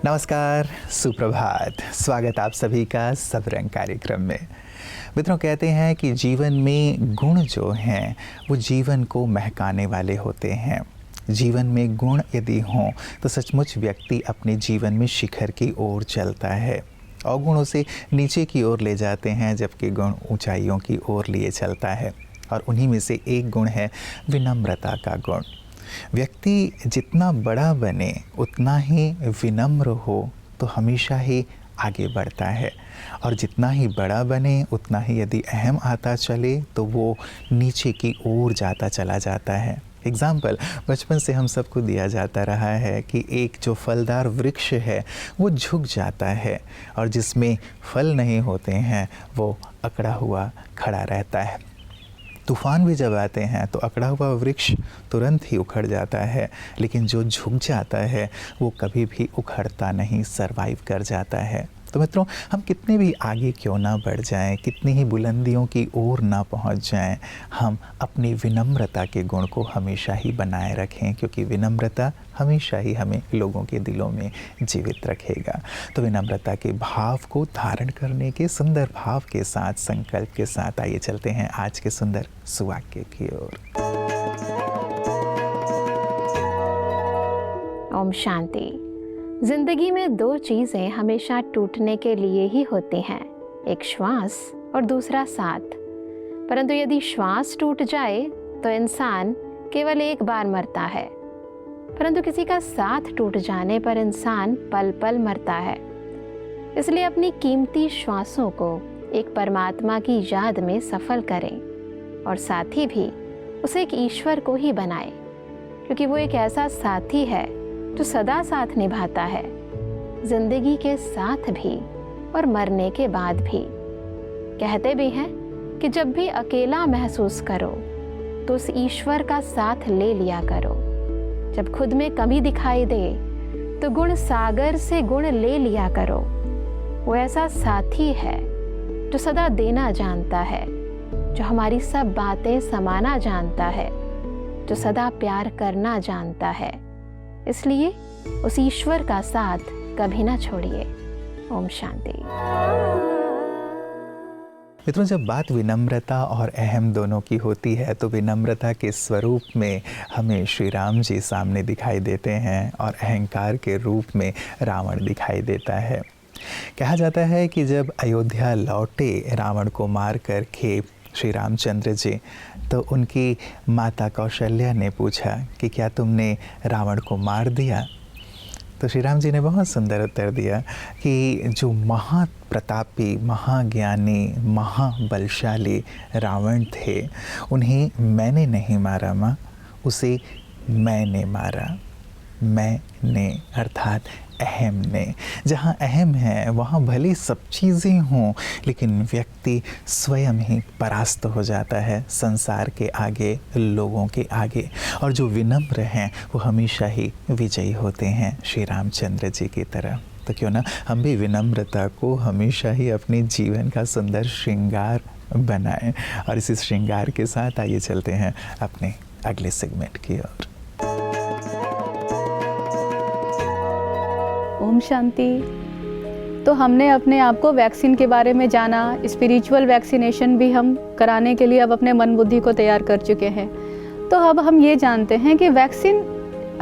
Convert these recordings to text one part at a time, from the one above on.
नमस्कार, सुप्रभात। स्वागत आप सभी का सब रंग कार्यक्रम में। मित्रों, कहते हैं कि जीवन में गुण जो हैं वो जीवन को महकाने वाले होते हैं। जीवन में गुण यदि हों तो सचमुच व्यक्ति अपने जीवन में शिखर की ओर चलता है। अवगुणों से नीचे की ओर ले जाते हैं, जबकि गुण ऊंचाइयों की ओर लिए चलता है। और उन्हीं में से एक गुण है विनम्रता का गुण। व्यक्ति जितना बड़ा बने उतना ही विनम्र हो तो हमेशा ही आगे बढ़ता है, और जितना ही बड़ा बने उतना ही यदि अहम आता चले तो वो नीचे की ओर जाता चला जाता है। एग्ज़ाम्पल बचपन से हम सबको दिया जाता रहा है कि एक जो फलदार वृक्ष है वो झुक जाता है, और जिसमें फल नहीं होते हैं वो अकड़ा हुआ खड़ा रहता है। तूफ़ान भी जब आते हैं तो अकड़ा हुआ वृक्ष तुरंत ही उखड़ जाता है, लेकिन जो झुक जाता है वो कभी भी उखड़ता नहीं, सरवाइव कर जाता है। तो मित्रों, हम कितने भी आगे क्यों ना बढ़ जाएं, कितनी ही बुलंदियों की ओर ना पहुंच जाएं, हम अपनी विनम्रता के गुण को हमेशा ही बनाए रखें, क्योंकि विनम्रता हमेशा ही हमें लोगों के दिलों में जीवित रखेगा। तो विनम्रता के भाव को धारण करने के सुंदर भाव के साथ, संकल्प के साथ आइए चलते हैं आज के सुंदर सुवाक्य की ओर। ओम शांति। जिंदगी में दो चीजें हमेशा टूटने के लिए ही होती हैं, एक श्वास और दूसरा साथ। परंतु यदि श्वास टूट जाए तो इंसान केवल एक बार मरता है, परंतु किसी का साथ टूट जाने पर इंसान पल पल मरता है। इसलिए अपनी कीमती श्वासों को एक परमात्मा की याद में सफल करें, और साथी भी उसे एक ईश्वर को ही बनाएं, क्योंकि वो एक ऐसा साथी है जो सदा साथ निभाता है, जिंदगी के साथ भी और मरने के बाद भी। कहते भी हैं कि जब भी अकेला महसूस करो तो उस ईश्वर का साथ ले लिया करो। जब खुद में कमी दिखाई दे तो गुण सागर से गुण ले लिया करो। वो ऐसा साथी है जो सदा देना जानता है, जो हमारी सब बातें समाना जानता है, जो सदा प्यार करना जानता है। इसलिए उस ईश्वर का साथ कभी ना छोड़िए। ओम शांति। मित्रों, जब बात विनम्रता और अहम दोनों की होती है तो विनम्रता के स्वरूप में हमें श्री राम जी सामने दिखाई देते हैं, और अहंकार के रूप में रावण दिखाई देता है। कहा जाता है कि जब अयोध्या लौटे रावण को मार करके श्री रामचंद्र जी, तो उनकी माता कौशल्या ने पूछा कि क्या तुमने रावण को मार दिया? तो श्री राम जी ने बहुत सुंदर उत्तर दिया कि जो महाप्रतापी, महाज्ञानी, महाबलशाली रावण थे उन्हें मैंने नहीं मारा माँ, उसे मैंने मारा। मैंने अर्थात अहम ने। जहाँ अहम है वहाँ भले सब चीज़ें हों, लेकिन व्यक्ति स्वयं ही परास्त हो जाता है संसार के आगे, लोगों के आगे। और जो विनम्र हैं वो हमेशा ही विजयी होते हैं, श्री रामचंद्र जी की तरह। तो क्यों ना हम भी विनम्रता को हमेशा ही अपने जीवन का सुंदर श्रृंगार बनाएं। और इसी श्रृंगार के साथ आइए चलते हैं अपने अगले सेगमेंट की ओर। ओम शांति। तो हमने अपने आप को वैक्सीन के बारे में जाना, स्पिरिचुअल वैक्सीनेशन भी हम कराने के लिए अब अपने मन बुद्धि को तैयार कर चुके हैं। तो अब हम ये जानते हैं कि वैक्सीन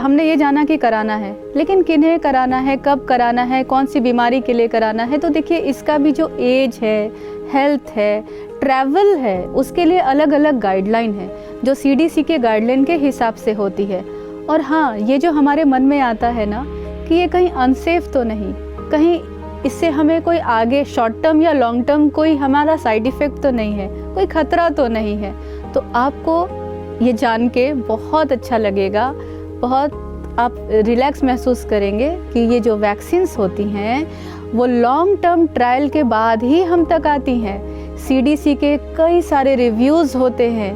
हमने ये जाना कि कराना है, लेकिन किन्हें कराना है, कब कराना है, कौन सी बीमारी के लिए कराना है। तो देखिए, इसका भी जो एज है, हेल्थ है, ट्रैवल है, उसके लिए अलग अलग गाइडलाइन है जो CDC के गाइडलाइन के हिसाब से होती है। और हाँ, ये जो हमारे मन में आता है ना कि ये कहीं अनसेफ तो नहीं, कहीं इससे हमें कोई आगे शॉर्ट टर्म या लॉन्ग टर्म कोई हमारा साइड इफ़ेक्ट तो नहीं है, कोई ख़तरा तो नहीं है, तो आपको ये जान के बहुत अच्छा लगेगा, बहुत आप रिलैक्स महसूस करेंगे कि ये जो वैक्सीन्स होती हैं वो लॉन्ग टर्म ट्रायल के बाद ही हम तक आती हैं। CDC के कई सारे रिव्यूज़ होते हैं,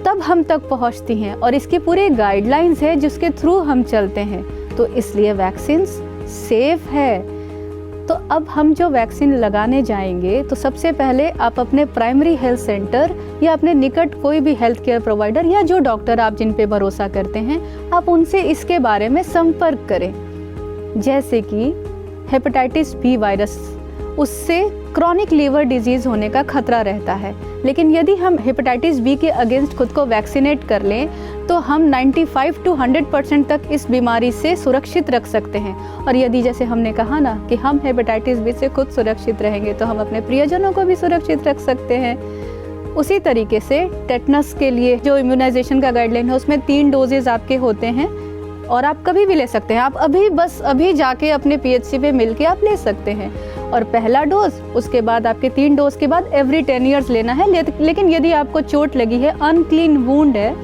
तब हम तक पहुंचती हैं, और इसके पूरे गाइडलाइंस है जिसके थ्रू हम चलते हैं। तो इसलिए वैक्सीन्स सेफ है। तो अब हम जो वैक्सीन लगाने जाएंगे तो सबसे पहले आप अपने प्राइमरी हेल्थ सेंटर या अपने निकट कोई भी हेल्थ केयर प्रोवाइडर या जो डॉक्टर आप जिन पे भरोसा करते हैं, आप उनसे इसके बारे में संपर्क करें। जैसे कि हेपेटाइटिस बी वायरस, उससे क्रॉनिक लीवर डिजीज़ होने का खतरा रहता है, लेकिन यदि हम हेपेटाइटिस बी के अगेंस्ट खुद को वैक्सीनेट कर लें तो हम 95 to 100% तक इस बीमारी से सुरक्षित रख सकते हैं। और यदि जैसे हमने कहा ना कि हम हेपेटाइटिस बी से खुद सुरक्षित रहेंगे तो हम अपने प्रियजनों को भी सुरक्षित रख सकते हैं। उसी तरीके से टेटनस के लिए जो इम्यूनाइजेशन का गाइडलाइन है उसमें 3 डोजेज आपके होते हैं और आप कभी भी ले सकते हैं। आप अभी जाके अपने PHC पे मिल के आप ले सकते हैं। और पहला डोज, उसके बाद आपके 3 डोज के बाद एवरी 10 ईयर्स लेना है। लेकिन यदि आपको चोट लगी है, अनक्लीन वुंड है,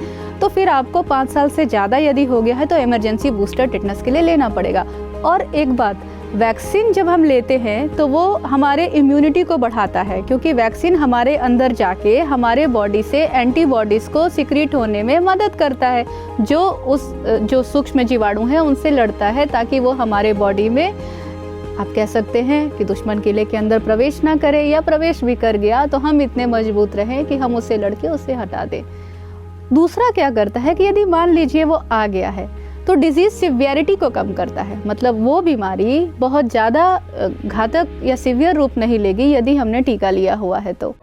तो फिर आपको 5 साल से ज़्यादा यदि हो गया है तो इमरजेंसी बूस्टर टिटनस के लिए लेना पड़ेगा। और एक बात, वैक्सीन जब हम लेते हैं तो वो हमारे इम्यूनिटी को बढ़ाता है, क्योंकि वैक्सीन हमारे अंदर जाके हमारे बॉडी से एंटीबॉडीज़ को सिक्रीट होने में मदद करता है, जो सूक्ष्म जीवाणु हैं उनसे लड़ता है, ताकि वो हमारे बॉडी में, आप कह सकते हैं कि दुश्मन किले के अंदर प्रवेश ना करे, या प्रवेश भी कर गया तो हम इतने मजबूत रहें कि हम उससे लड़के उसे हटा दें। दूसरा क्या करता है कि यदि मान लीजिए वो आ गया है तो डिजीज़ सिवियरिटी को कम करता है, मतलब वो बीमारी बहुत ज़्यादा घातक या सिवियर रूप नहीं लेगी यदि हमने टीका लिया हुआ है तो।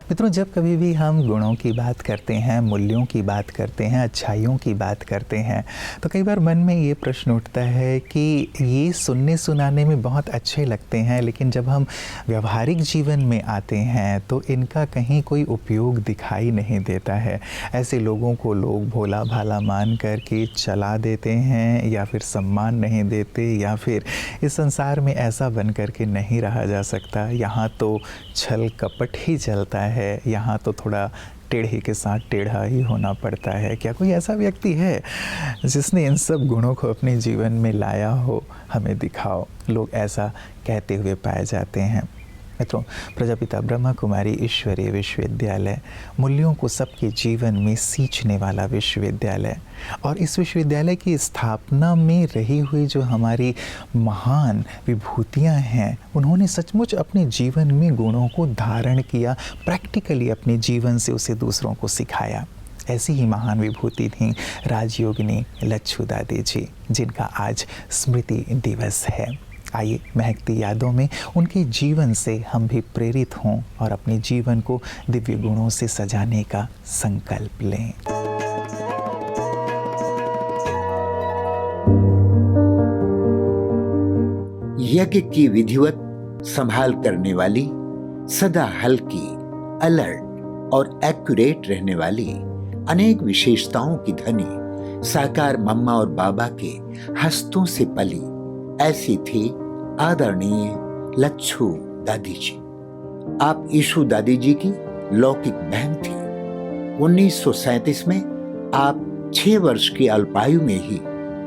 मित्रों, जब कभी भी हम गुणों की बात करते हैं, मूल्यों की बात करते हैं, अच्छाइयों की बात करते हैं, तो कई बार मन में ये प्रश्न उठता है कि ये सुनने सुनाने में बहुत अच्छे लगते हैं, लेकिन जब हम व्यवहारिक जीवन में आते हैं तो इनका कहीं कोई उपयोग दिखाई नहीं देता है। ऐसे लोगों को लोग भोला भाला मान कर के चला देते हैं, या फिर सम्मान नहीं देते, या फिर इस संसार में ऐसा बन कर के नहीं रहा जा सकता। यहाँ तो छल कपट ही चलता है, यहाँ तो थोड़ा टेढ़े के साथ टेढ़ा ही होना पड़ता है। क्या कोई ऐसा व्यक्ति है जिसने इन सब गुणों को अपने जीवन में लाया हो? हमें दिखाओ। लोग ऐसा कहते हुए पाए जाते हैं। मित्रों, प्रजापिता ब्रह्मा कुमारी ईश्वरीय विश्वविद्यालय मूल्यों को सबके जीवन में सींचने वाला विश्वविद्यालय, और इस विश्वविद्यालय की स्थापना में रही हुई जो हमारी महान विभूतियां हैं, उन्होंने सचमुच अपने जीवन में गुणों को धारण किया, प्रैक्टिकली अपने जीवन से उसे दूसरों को सिखाया। ऐसी ही महान विभूति थी राजयोगिनी लच्छू दादी जी, जिनका आज स्मृति दिवस है। आइए महकती यादों में उनके जीवन से हम भी प्रेरित हों और अपने जीवन को दिव्य गुणों से सजाने का संकल्प लें। यज्ञ की विधिवत संभाल करने वाली, सदा हल्की, अलर्ट और एक्यूरेट रहने वाली, अनेक विशेषताओं की धनी, साकार मम्मा और बाबा के हस्तों से पली, ऐसी थी आदरणीय लच्छू दादी जी। आप ईशु दादी जी की लौकिक बहन थी। 1937 में आप 6 वर्ष की अल्पायु में ही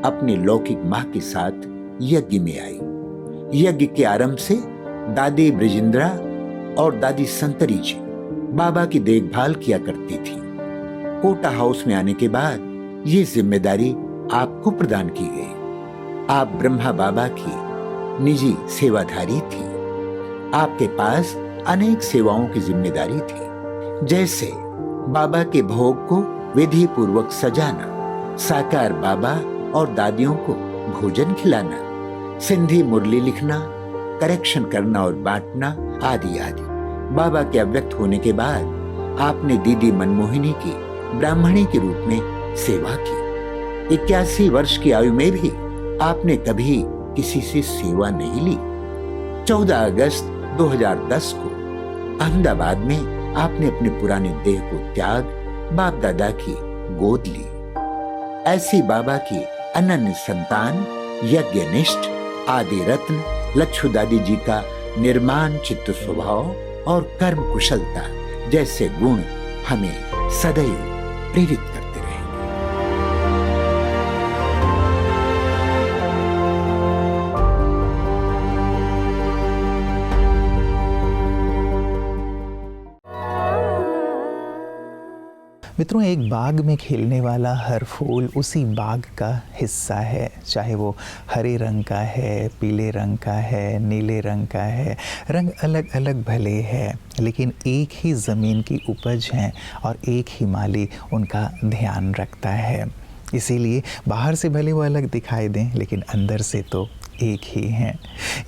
अपनी लौकिक मां के साथ यज्ञ में आई। यज्ञ के आरंभ से दादी ब्रिजिंद्रा और दादी संतरी जी बाबा की देखभाल किया करती थी। कोटा हाउस में आने के बाद ये जिम्मेदारी आपको प्रदान की गई। आप ब्रह्मा बाबा की निजी सेवाधारी थी। आपके पास अनेक सेवाओं की जिम्मेदारी थी, जैसे बाबा के भोग को विधि पूर्वक सजाना, साकार बाबा और दादियों को भोजन खिलाना, सिंधी मुरली लिखना, करेक्शन करना और बांटना आदि आदि। बाबा के अव्यक्त होने के बाद आपने दीदी मनमोहिनी की ब्राह्मणी के रूप में सेवा की। 81 वर्ष की आयु में भी आपने कभी किसी से सेवा नहीं ली। 14 अगस्त 2010 को अहमदाबाद में आपने अपने पुराने देह को त्याग बाप दादा की गोद ली। ऐसी बाबा की अनन्य संतान, यज्ञनिष्ठ, आदि रत्न लच्छू दादी जी का निर्माण चित्त स्वभाव और कर्म कुशलता जैसे गुण हमें सदैव प्रेरित करते रहेंगे। मित्रों, एक बाग में खिलने वाला हर फूल उसी बाग का हिस्सा है, चाहे वो हरे रंग का है, पीले रंग का है, नीले रंग का है। रंग अलग अलग भले हैं, लेकिन एक ही ज़मीन की उपज है और एक ही माली उनका ध्यान रखता है। इसीलिए बाहर से भले वो अलग दिखाई दें, लेकिन अंदर से तो एक ही हैं।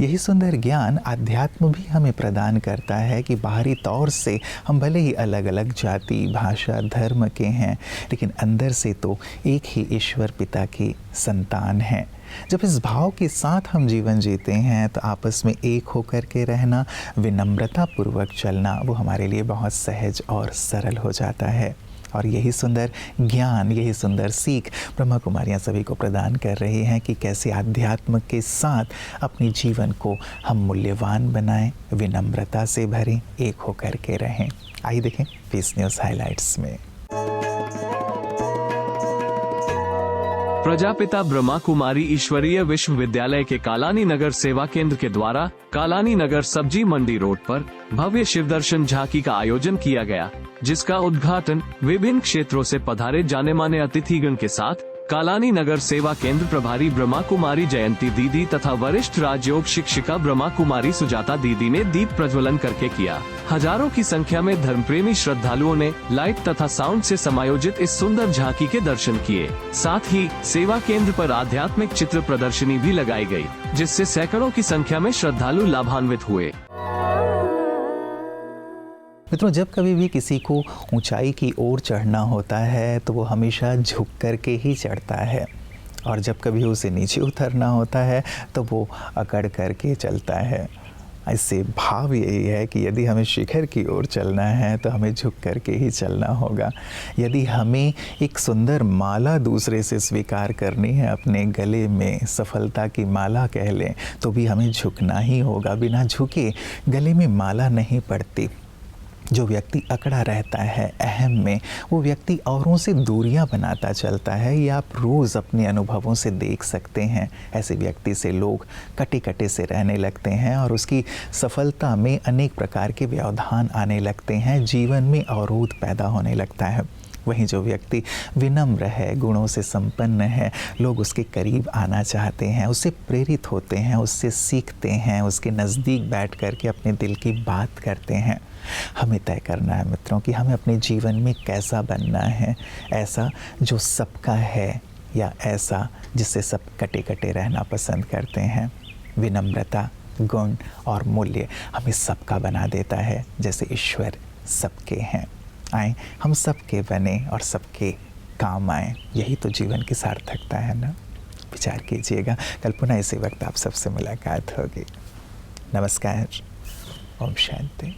यही सुंदर ज्ञान आध्यात्म भी हमें प्रदान करता है कि बाहरी तौर से हम भले ही अलग अलग जाति, भाषा, धर्म के हैं, लेकिन अंदर से तो एक ही ईश्वर पिता की संतान हैं। जब इस भाव के साथ हम जीवन जीते हैं तो आपस में एक होकर के रहना, विनम्रता पूर्वक चलना, वो हमारे लिए बहुत सहज और सरल हो जाता है। और यही सुंदर ज्ञान, यही सुंदर सीख ब्रह्मा कुमारियाँ सभी को प्रदान कर रही हैं कि कैसे आध्यात्म के साथ अपने जीवन को हम मूल्यवान बनाएं, विनम्रता से भरें, एक होकर के रहें। आइए देखें पीस न्यूज़ हाइलाइट्स में। प्रजापिता ब्रह्मा कुमारी ईश्वरीय विश्वविद्यालय के कालानी नगर सेवा केंद्र के द्वारा कालानी नगर सब्जी मंडी रोड पर भव्य शिव दर्शन झांकी का आयोजन किया गया, जिसका उद्घाटन विभिन्न क्षेत्रों से पधारे जाने माने अतिथिगण के साथ कालानी नगर सेवा केंद्र प्रभारी ब्रह्मा कुमारी जयंती दीदी तथा वरिष्ठ राजयोग शिक्षिका ब्रह्मा कुमारी सुजाता दीदी ने दीप प्रज्वलन करके किया। हजारों की संख्या में धर्मप्रेमी श्रद्धालुओं ने लाइट तथा साउंड से समायोजित इस सुंदर झांकी के दर्शन किए। साथ ही सेवा केंद्र पर आध्यात्मिक चित्र प्रदर्शनी भी लगाई गई, जिससे सैकड़ों की संख्या में श्रद्धालु लाभान्वित हुए। मित्रों, जब कभी भी किसी को ऊंचाई की ओर चढ़ना होता है तो वो हमेशा झुक कर के ही चढ़ता है, और जब कभी उसे नीचे उतरना होता है तो वो अकड़ कर के चलता है। इससे भाव यही है कि यदि हमें शिखर की ओर चलना है तो हमें झुक कर के ही चलना होगा। यदि हमें एक सुंदर माला दूसरे से स्वीकार करनी है, अपने गले में सफलता की माला कह लें, तो भी हमें झुकना ही होगा। बिना झुके गले में माला नहीं पड़ती। जो व्यक्ति अकड़ा रहता है अहम में, वो व्यक्ति औरों से दूरियां बनाता चलता है। ये आप रोज़ अपने अनुभवों से देख सकते हैं। ऐसे व्यक्ति से लोग कटे कटे से रहने लगते हैं और उसकी सफलता में अनेक प्रकार के व्यवधान आने लगते हैं, जीवन में अवरोध पैदा होने लगता है। वहीं जो व्यक्ति विनम्र है, गुणों से संपन्न है, लोग उसके करीब आना चाहते हैं, उससे प्रेरित होते हैं, उससे सीखते हैं, उसके नज़दीक बैठ कर के अपने दिल की बात करते हैं। हमें तय करना है मित्रों कि हमें अपने जीवन में कैसा बनना है, ऐसा जो सबका है या ऐसा जिससे सब कटे कटे रहना पसंद करते हैं। विनम्रता, गुण और मूल्य हमें सबका बना देता है, जैसे ईश्वर सबके हैं। आए हम सबके बने और सबके काम आए, यही तो जीवन की सार्थकता है ना। विचार कीजिएगा। कल पुनः इसी वक्त आप सबसे मुलाकात होगी। नमस्कार। ओम शांति।